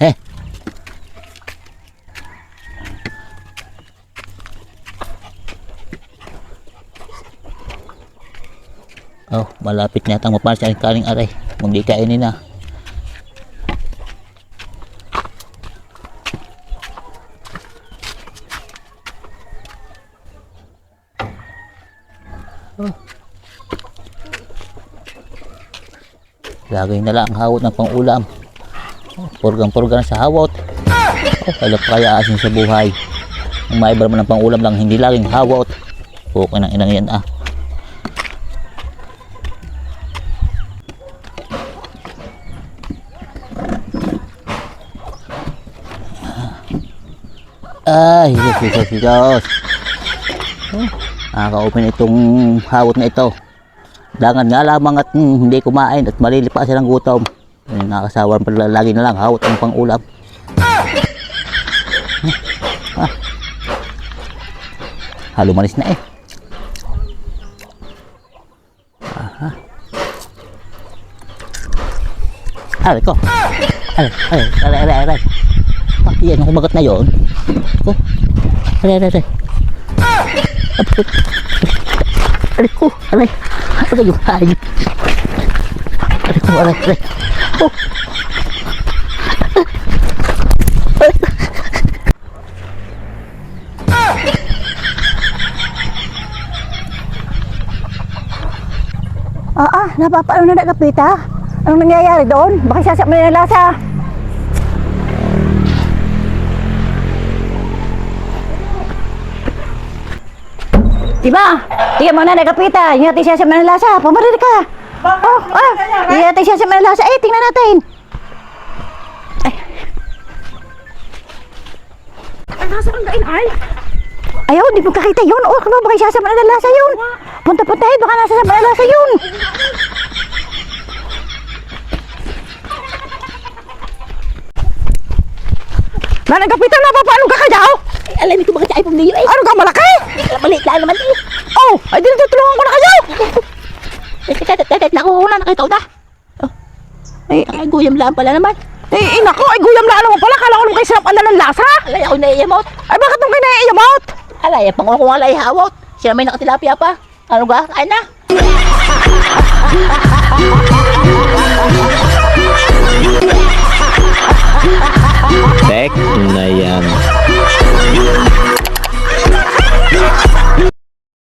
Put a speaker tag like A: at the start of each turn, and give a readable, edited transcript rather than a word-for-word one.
A: Eh. Oh, malapit na yatang mapanas yung kaling aray. Kung di kainin na. Oh. Lagay na lang ang hawot ng pang-ulam. Oh, purgang-purga na sa hawot. Oh, kaya kaya asin sa buhay. Ang maiba naman ng pang-ulam lang, hindi laging hawot. Okay ng inang yan ah. Ay, Diyos. Oh, nakaka-open itong hawot na ito. Dangan nga lamang at hindi kumain at malilipa silang gutom. Nakakasawan pala lagi na lang hawot ang pang-ulam. Halumanis na eh. Aha. Aray ko. Aray. Yan yung kumagat na yun. Oh. Aray. Aray ko. Aray yung hayop. Aray. Oh.
B: Napapaano na nagkapita? Anong nangyayari doon? Bakit sasap mo na yung lasa? Diba? Tingnan mo na nagkapita. Yung natin sasap mo na yung lasa. Pumarili ka. Yung natin sasap mo na yung lasa. Tingnan natin. Ay.
C: Ay, nasa kang dain ay?
B: Ayaw, di mo kakita yun. Baka sasap mo na yung lasa yun. Punta-puntahin, baka nasasap mo na yung lasa yun.
C: Nanagapitan na ba? Paano ka kaya?
B: Ay, alam ko bakit ay pumiliyo eh.
C: Ano ka malaki?
B: Maliit lang naman eh.
C: Oh, ay dinutulungan ko na kayo.
B: Nakuha na ikaw na. Ay, guyam lang pala naman.
C: Eh, inako, ay guyam lang naman pala. Kala ko nung kayo sinapan na ng lasa.
B: Alay, ako naiiyamot.
C: Ay, bakit nung kayo naiiyamot?
B: Alay, pangulo ko nga alay hawot. Sila may nakatilapia pa. Ano ga? Kain na.
A: Tek na yan.